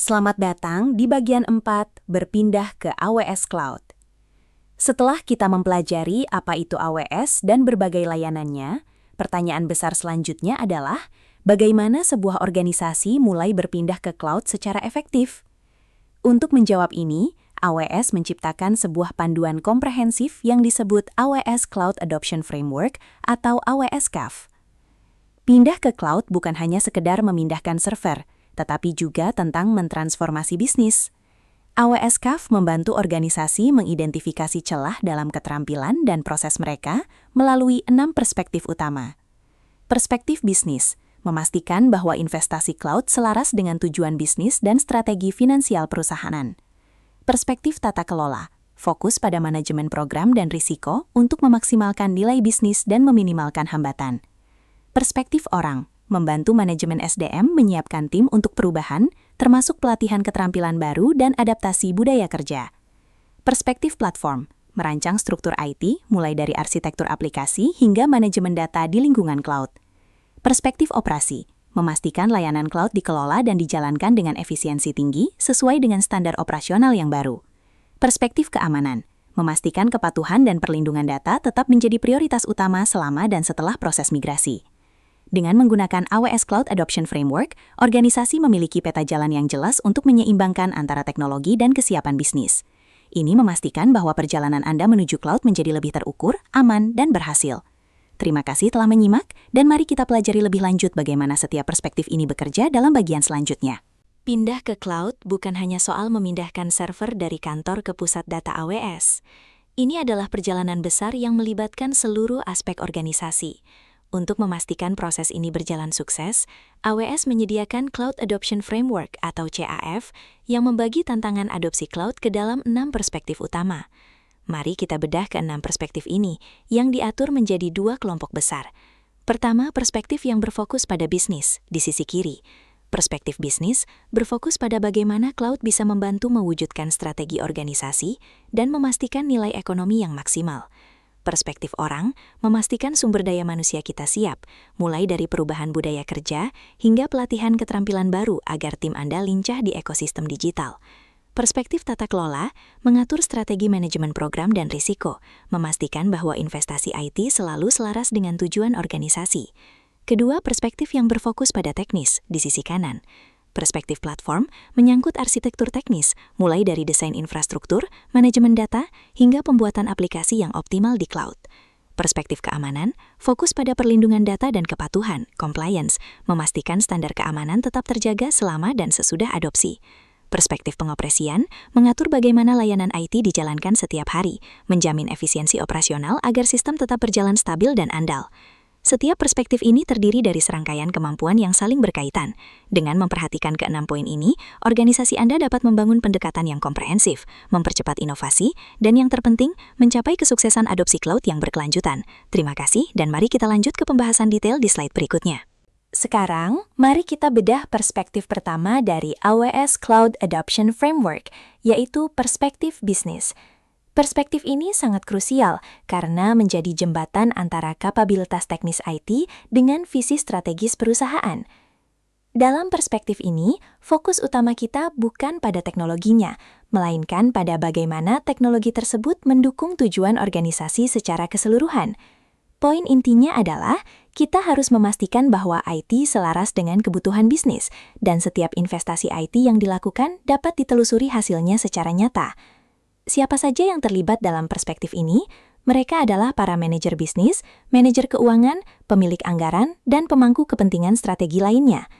Selamat datang di bagian 4, berpindah ke AWS Cloud. Setelah kita mempelajari apa itu AWS dan berbagai layanannya, pertanyaan besar selanjutnya adalah bagaimana sebuah organisasi mulai berpindah ke cloud secara efektif. Untuk menjawab ini, AWS menciptakan sebuah panduan komprehensif yang disebut AWS Cloud Adoption Framework atau AWS CAF. Pindah ke cloud bukan hanya sekedar memindahkan server, tetapi juga tentang mentransformasi bisnis. AWS CAF membantu organisasi mengidentifikasi celah dalam keterampilan dan proses mereka melalui 6 perspektif utama. Perspektif bisnis, memastikan bahwa investasi cloud selaras dengan tujuan bisnis dan strategi finansial perusahaan. Perspektif tata kelola, fokus pada manajemen program dan risiko untuk memaksimalkan nilai bisnis dan meminimalkan hambatan. Perspektif orang, membantu manajemen SDM menyiapkan tim untuk perubahan, termasuk pelatihan keterampilan baru dan adaptasi budaya kerja. Perspektif platform, merancang struktur IT mulai dari arsitektur aplikasi hingga manajemen data di lingkungan cloud. Perspektif operasi, memastikan layanan cloud dikelola dan dijalankan dengan efisiensi tinggi sesuai dengan standar operasional yang baru. Perspektif keamanan, memastikan kepatuhan dan perlindungan data tetap menjadi prioritas utama selama dan setelah proses migrasi. Dengan menggunakan AWS Cloud Adoption Framework, organisasi memiliki peta jalan yang jelas untuk menyeimbangkan antara teknologi dan kesiapan bisnis. Ini memastikan bahwa perjalanan Anda menuju cloud menjadi lebih terukur, aman, dan berhasil. Terima kasih telah menyimak, dan mari kita pelajari lebih lanjut bagaimana setiap perspektif ini bekerja dalam bagian selanjutnya. Pindah ke cloud bukan hanya soal memindahkan server dari kantor ke pusat data AWS. Ini adalah perjalanan besar yang melibatkan seluruh aspek organisasi. Untuk memastikan proses ini berjalan sukses, AWS menyediakan Cloud Adoption Framework atau CAF yang membagi tantangan adopsi cloud ke dalam 6 perspektif utama. Mari kita bedah ke 6 perspektif ini yang diatur menjadi 2 kelompok besar. Pertama, perspektif yang berfokus pada bisnis di sisi kiri. Perspektif bisnis berfokus pada bagaimana cloud bisa membantu mewujudkan strategi organisasi dan memastikan nilai ekonomi yang maksimal. Perspektif orang, memastikan sumber daya manusia kita siap, mulai dari perubahan budaya kerja hingga pelatihan keterampilan baru agar tim Anda lincah di ekosistem digital. Perspektif tata kelola, mengatur strategi manajemen program dan risiko, memastikan bahwa investasi IT selalu selaras dengan tujuan organisasi. Kedua, perspektif yang berfokus pada teknis di sisi kanan. Perspektif platform menyangkut arsitektur teknis, mulai dari desain infrastruktur, manajemen data, hingga pembuatan aplikasi yang optimal di cloud. Perspektif keamanan fokus pada perlindungan data dan kepatuhan, compliance, memastikan standar keamanan tetap terjaga selama dan sesudah adopsi. Perspektif pengoperasian mengatur bagaimana layanan IT dijalankan setiap hari, menjamin efisiensi operasional agar sistem tetap berjalan stabil dan andal. Setiap perspektif ini terdiri dari serangkaian kemampuan yang saling berkaitan. Dengan memperhatikan ke-6 poin ini, organisasi Anda dapat membangun pendekatan yang komprehensif, mempercepat inovasi, dan yang terpenting, mencapai kesuksesan adopsi cloud yang berkelanjutan. Terima kasih, dan mari kita lanjut ke pembahasan detail di slide berikutnya. Sekarang, mari kita bedah perspektif pertama dari AWS Cloud Adoption Framework, yaitu perspektif bisnis. Perspektif ini sangat krusial karena menjadi jembatan antara kapabilitas teknis IT dengan visi strategis perusahaan. Dalam perspektif ini, fokus utama kita bukan pada teknologinya, melainkan pada bagaimana teknologi tersebut mendukung tujuan organisasi secara keseluruhan. Poin intinya adalah, kita harus memastikan bahwa IT selaras dengan kebutuhan bisnis, dan setiap investasi IT yang dilakukan dapat ditelusuri hasilnya secara nyata. Siapa saja yang terlibat dalam perspektif ini? Mereka adalah para manajer bisnis, manajer keuangan, pemilik anggaran, dan pemangku kepentingan strategi lainnya.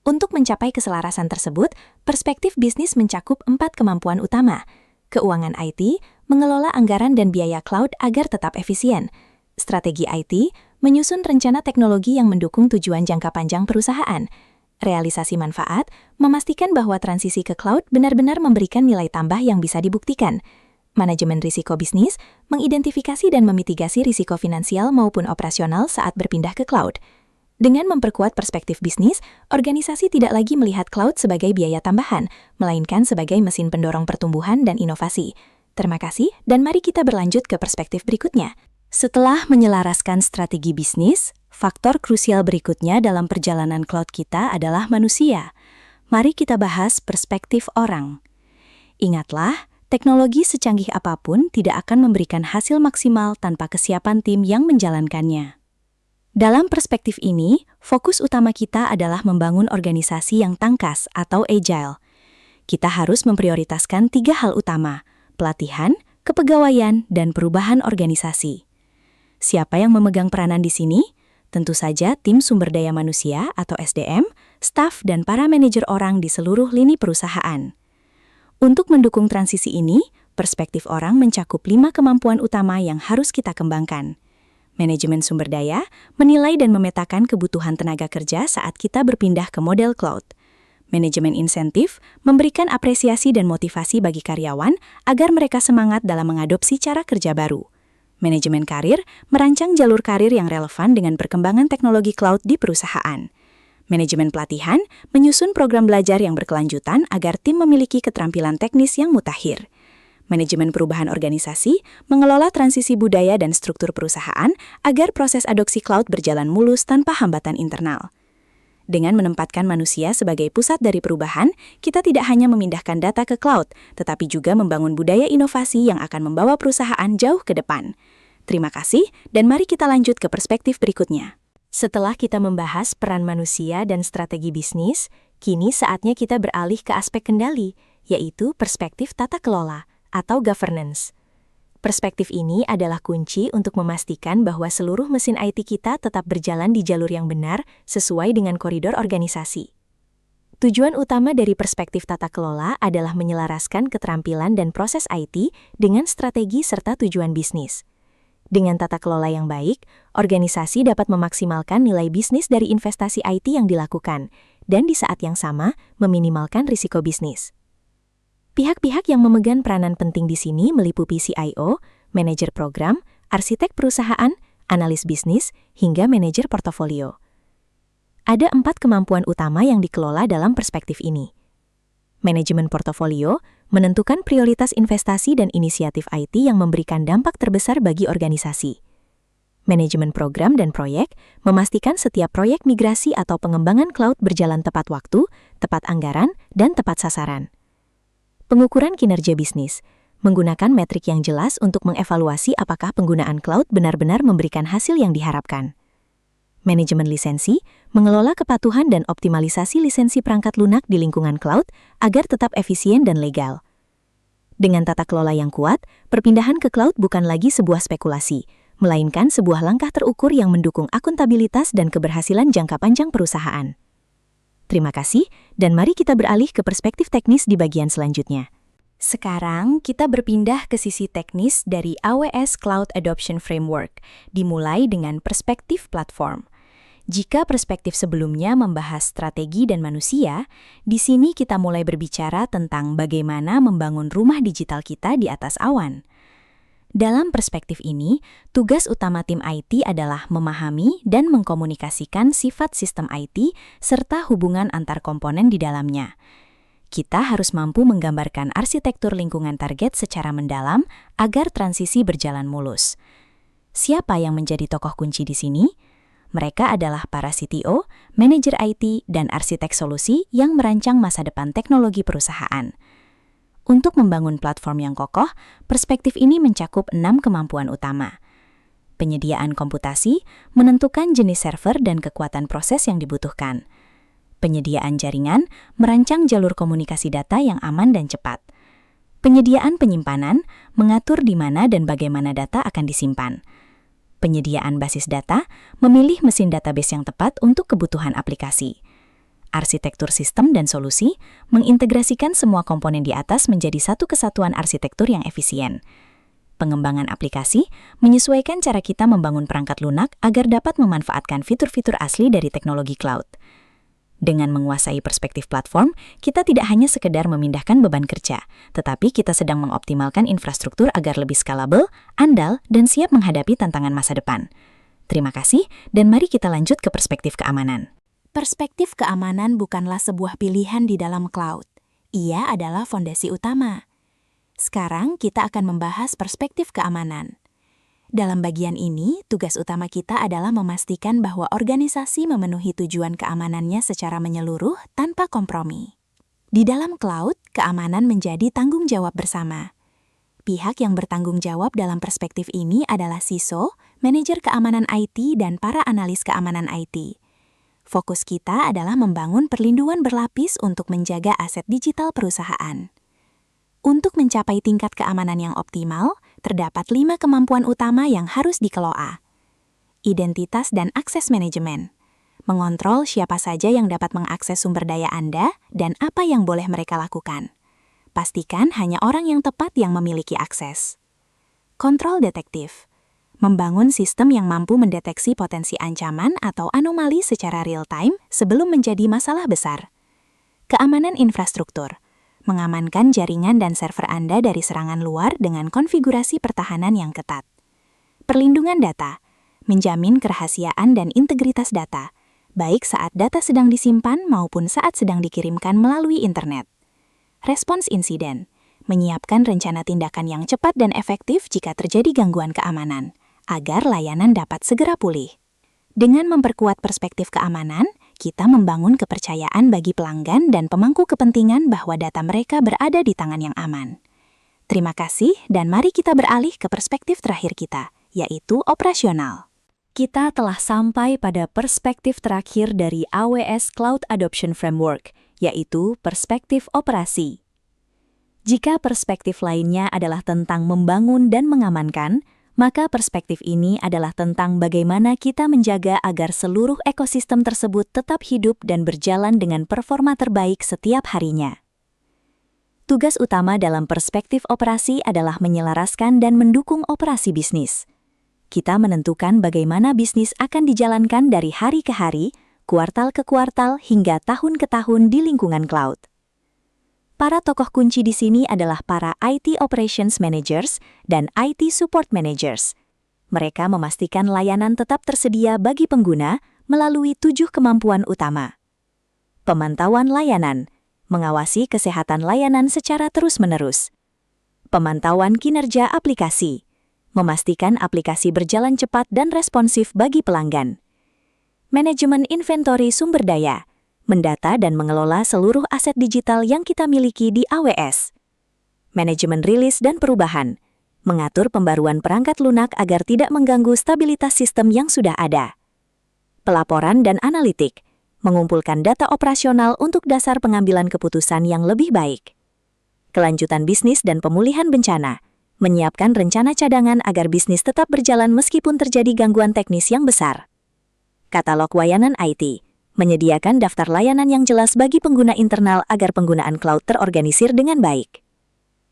Untuk mencapai keselarasan tersebut, perspektif bisnis mencakup 4 kemampuan utama. Keuangan IT, mengelola anggaran dan biaya cloud agar tetap efisien. Strategi IT, menyusun rencana teknologi yang mendukung tujuan jangka panjang perusahaan. Realisasi manfaat, memastikan bahwa transisi ke cloud benar-benar memberikan nilai tambah yang bisa dibuktikan. Manajemen risiko bisnis, mengidentifikasi dan memitigasi risiko finansial maupun operasional saat berpindah ke cloud. Dengan memperkuat perspektif bisnis, organisasi tidak lagi melihat cloud sebagai biaya tambahan, melainkan sebagai mesin pendorong pertumbuhan dan inovasi. Terima kasih, dan mari kita berlanjut ke perspektif berikutnya. Setelah menyelaraskan strategi bisnis, faktor krusial berikutnya dalam perjalanan cloud kita adalah manusia. Mari kita bahas perspektif orang. Ingatlah, teknologi secanggih apapun tidak akan memberikan hasil maksimal tanpa kesiapan tim yang menjalankannya. Dalam perspektif ini, fokus utama kita adalah membangun organisasi yang tangkas atau agile. Kita harus memprioritaskan 3 hal utama: pelatihan, kepegawaian, dan perubahan organisasi. Siapa yang memegang peranan di sini? Tentu saja tim sumber daya manusia atau SDM, staf, dan para manajer orang di seluruh lini perusahaan. Untuk mendukung transisi ini, perspektif orang mencakup 5 kemampuan utama yang harus kita kembangkan. Manajemen sumber daya menilai dan memetakan kebutuhan tenaga kerja saat kita berpindah ke model cloud. Manajemen insentif memberikan apresiasi dan motivasi bagi karyawan agar mereka semangat dalam mengadopsi cara kerja baru. Manajemen karir merancang jalur karir yang relevan dengan perkembangan teknologi cloud di perusahaan. Manajemen pelatihan menyusun program belajar yang berkelanjutan agar tim memiliki keterampilan teknis yang mutakhir. Manajemen perubahan organisasi mengelola transisi budaya dan struktur perusahaan agar proses adopsi cloud berjalan mulus tanpa hambatan internal. Dengan menempatkan manusia sebagai pusat dari perubahan, kita tidak hanya memindahkan data ke cloud, tetapi juga membangun budaya inovasi yang akan membawa perusahaan jauh ke depan. Terima kasih, dan mari kita lanjut ke perspektif berikutnya. Setelah kita membahas peran manusia dan strategi bisnis, kini saatnya kita beralih ke aspek kendali, yaitu perspektif tata kelola atau governance. Perspektif ini adalah kunci untuk memastikan bahwa seluruh mesin IT kita tetap berjalan di jalur yang benar sesuai dengan koridor organisasi. Tujuan utama dari perspektif tata kelola adalah menyelaraskan keterampilan dan proses IT dengan strategi serta tujuan bisnis. Dengan tata kelola yang baik, organisasi dapat memaksimalkan nilai bisnis dari investasi IT yang dilakukan, dan di saat yang sama meminimalkan risiko bisnis. Pihak-pihak yang memegang peranan penting di sini meliputi CIO, manajer program, arsitek perusahaan, analis bisnis, hingga manajer portofolio. Ada 4 kemampuan utama yang dikelola dalam perspektif ini. Manajemen portofolio menentukan prioritas investasi dan inisiatif IT yang memberikan dampak terbesar bagi organisasi. Manajemen program dan proyek memastikan setiap proyek migrasi atau pengembangan cloud berjalan tepat waktu, tepat anggaran, dan tepat sasaran. Pengukuran kinerja bisnis menggunakan metrik yang jelas untuk mengevaluasi apakah penggunaan cloud benar-benar memberikan hasil yang diharapkan. Manajemen lisensi mengelola kepatuhan dan optimalisasi lisensi perangkat lunak di lingkungan cloud agar tetap efisien dan legal. Dengan tata kelola yang kuat, perpindahan ke cloud bukan lagi sebuah spekulasi, melainkan sebuah langkah terukur yang mendukung akuntabilitas dan keberhasilan jangka panjang perusahaan. Terima kasih, dan mari kita beralih ke perspektif teknis di bagian selanjutnya. Sekarang kita berpindah ke sisi teknis dari AWS Cloud Adoption Framework, dimulai dengan perspektif platform. Jika perspektif sebelumnya membahas strategi dan manusia, di sini kita mulai berbicara tentang bagaimana membangun rumah digital kita di atas awan. Dalam perspektif ini, tugas utama tim IT adalah memahami dan mengkomunikasikan sifat sistem IT serta hubungan antar komponen di dalamnya. Kita harus mampu menggambarkan arsitektur lingkungan target secara mendalam agar transisi berjalan mulus. Siapa yang menjadi tokoh kunci di sini? Mereka adalah para CTO, manajer IT, dan arsitek solusi yang merancang masa depan teknologi perusahaan. Untuk membangun platform yang kokoh, perspektif ini mencakup 6 kemampuan utama. Penyediaan komputasi menentukan jenis server dan kekuatan proses yang dibutuhkan. Penyediaan jaringan merancang jalur komunikasi data yang aman dan cepat. Penyediaan penyimpanan mengatur di mana dan bagaimana data akan disimpan. Penyediaan basis data memilih mesin database yang tepat untuk kebutuhan aplikasi. Arsitektur sistem dan solusi mengintegrasikan semua komponen di atas menjadi satu kesatuan arsitektur yang efisien. Pengembangan aplikasi menyesuaikan cara kita membangun perangkat lunak agar dapat memanfaatkan fitur-fitur asli dari teknologi cloud. Dengan menguasai perspektif platform, kita tidak hanya sekedar memindahkan beban kerja, tetapi kita sedang mengoptimalkan infrastruktur agar lebih skalabel, andal, dan siap menghadapi tantangan masa depan. Terima kasih, dan mari kita lanjut ke perspektif keamanan. Perspektif keamanan bukanlah sebuah pilihan di dalam cloud. Ia adalah fondasi utama. Sekarang kita akan membahas perspektif keamanan. Dalam bagian ini, tugas utama kita adalah memastikan bahwa organisasi memenuhi tujuan keamanannya secara menyeluruh tanpa kompromi. Di dalam cloud, keamanan menjadi tanggung jawab bersama. Pihak yang bertanggung jawab dalam perspektif ini adalah CISO, manajer keamanan IT, dan para analis keamanan IT. Fokus kita adalah membangun perlindungan berlapis untuk menjaga aset digital perusahaan. Untuk mencapai tingkat keamanan yang optimal, terdapat 5 kemampuan utama yang harus dikelola. Identitas dan akses manajemen. Mengontrol siapa saja yang dapat mengakses sumber daya Anda dan apa yang boleh mereka lakukan. Pastikan hanya orang yang tepat yang memiliki akses. Kontrol detektif. Membangun sistem yang mampu mendeteksi potensi ancaman atau anomali secara real-time sebelum menjadi masalah besar. Keamanan infrastruktur. Mengamankan jaringan dan server Anda dari serangan luar dengan konfigurasi pertahanan yang ketat. Perlindungan data. Menjamin kerahasiaan dan integritas data, baik saat data sedang disimpan maupun saat sedang dikirimkan melalui internet. Respons insiden. Menyiapkan rencana tindakan yang cepat dan efektif jika terjadi gangguan keamanan, agar layanan dapat segera pulih. Dengan memperkuat perspektif keamanan, kita membangun kepercayaan bagi pelanggan dan pemangku kepentingan bahwa data mereka berada di tangan yang aman. Terima kasih dan mari kita beralih ke perspektif terakhir kita, yaitu operasional. Kita telah sampai pada perspektif terakhir dari AWS Cloud Adoption Framework, yaitu perspektif operasi. Jika perspektif lainnya adalah tentang membangun dan mengamankan, maka perspektif ini adalah tentang bagaimana kita menjaga agar seluruh ekosistem tersebut tetap hidup dan berjalan dengan performa terbaik setiap harinya. Tugas utama dalam perspektif operasi adalah menyelaraskan dan mendukung operasi bisnis. Kita menentukan bagaimana bisnis akan dijalankan dari hari ke hari, kuartal ke kuartal, hingga tahun ke tahun di lingkungan cloud. Para tokoh kunci di sini adalah para IT Operations Managers dan IT Support Managers. Mereka memastikan layanan tetap tersedia bagi pengguna melalui 7 kemampuan utama. Pemantauan layanan, mengawasi kesehatan layanan secara terus-menerus. Pemantauan kinerja aplikasi, memastikan aplikasi berjalan cepat dan responsif bagi pelanggan. Manajemen inventory sumber daya, mendata dan mengelola seluruh aset digital yang kita miliki di AWS. Manajemen rilis dan perubahan, mengatur pembaruan perangkat lunak agar tidak mengganggu stabilitas sistem yang sudah ada. Pelaporan dan analitik, mengumpulkan data operasional untuk dasar pengambilan keputusan yang lebih baik. Kelanjutan bisnis dan pemulihan bencana, menyiapkan rencana cadangan agar bisnis tetap berjalan meskipun terjadi gangguan teknis yang besar. Katalog layanan IT, menyediakan daftar layanan yang jelas bagi pengguna internal agar penggunaan cloud terorganisir dengan baik.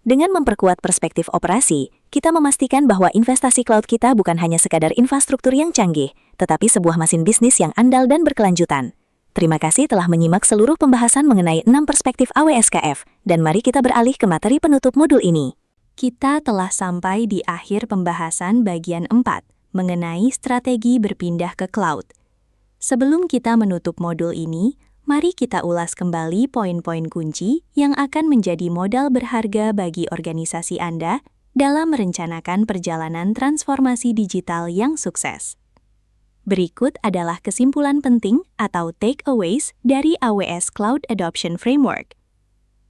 Dengan memperkuat perspektif operasi, kita memastikan bahwa investasi cloud kita bukan hanya sekadar infrastruktur yang canggih, tetapi sebuah mesin bisnis yang andal dan berkelanjutan. Terima kasih telah menyimak seluruh pembahasan mengenai 6 perspektif AWSKF, dan mari kita beralih ke materi penutup modul ini. Kita telah sampai di akhir pembahasan bagian 4 mengenai strategi berpindah ke cloud. Sebelum kita menutup modul ini, mari kita ulas kembali poin-poin kunci yang akan menjadi modal berharga bagi organisasi Anda dalam merencanakan perjalanan transformasi digital yang sukses. Berikut adalah kesimpulan penting atau takeaways dari AWS Cloud Adoption Framework.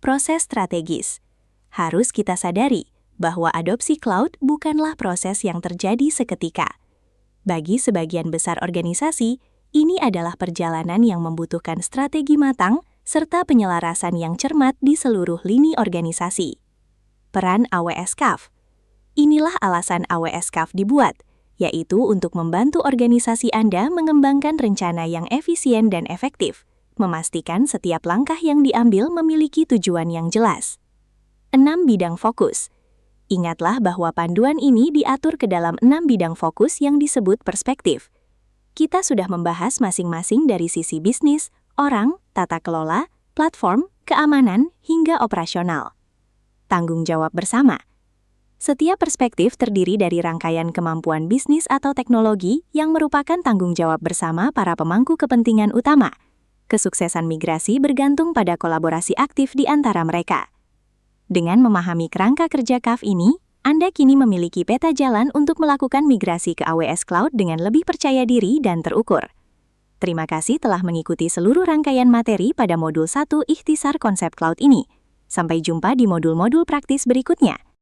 Proses strategis. Harus kita sadari bahwa adopsi cloud bukanlah proses yang terjadi seketika. Bagi sebagian besar organisasi, ini adalah perjalanan yang membutuhkan strategi matang serta penyelarasan yang cermat di seluruh lini organisasi. Peran AWS CAF. Inilah alasan AWS CAF dibuat, yaitu untuk membantu organisasi Anda mengembangkan rencana yang efisien dan efektif, memastikan setiap langkah yang diambil memiliki tujuan yang jelas. 6 bidang fokus. Ingatlah bahwa panduan ini diatur ke dalam 6 bidang fokus yang disebut perspektif. Kita sudah membahas masing-masing dari sisi bisnis, orang, tata kelola, platform, keamanan, hingga operasional. Tanggung jawab bersama. Setiap perspektif terdiri dari rangkaian kemampuan bisnis atau teknologi yang merupakan tanggung jawab bersama para pemangku kepentingan utama. Kesuksesan migrasi bergantung pada kolaborasi aktif di antara mereka. Dengan memahami kerangka kerja CAF ini, Anda kini memiliki peta jalan untuk melakukan migrasi ke AWS Cloud dengan lebih percaya diri dan terukur. Terima kasih telah mengikuti seluruh rangkaian materi pada modul 1 Ikhtisar Konsep Cloud ini. Sampai jumpa di modul-modul praktis berikutnya.